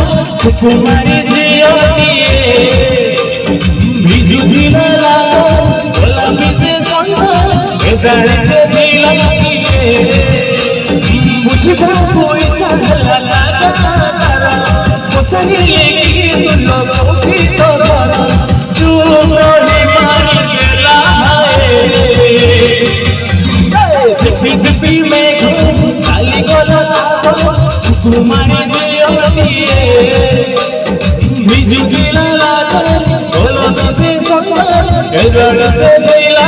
तुम्हारी जियोनी बिजू दिला लागो गोलापी से संग साड़ी से दिला मुझे कोई चला लगा मुझे लेके तुम लोगों की तो तू रोने मारी गेला है जिपी में खाली गोला तुम्हारी जियोनी बिजू दिला लागो गोलापी से संग साड़ी से दिला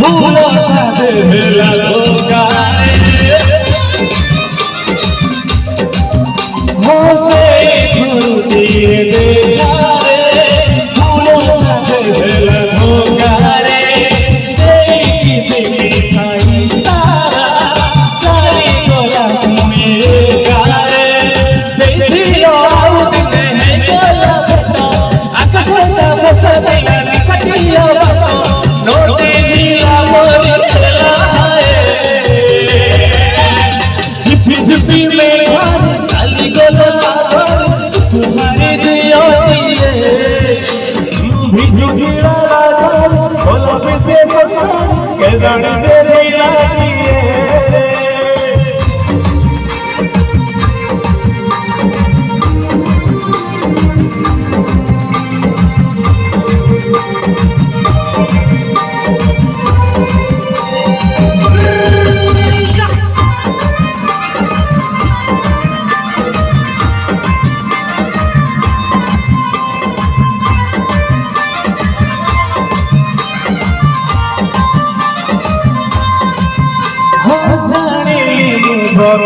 फूलों से लगोगा तुम्हारी जियोनी बिजू गिरा गोलापी से के साड़ी से दिला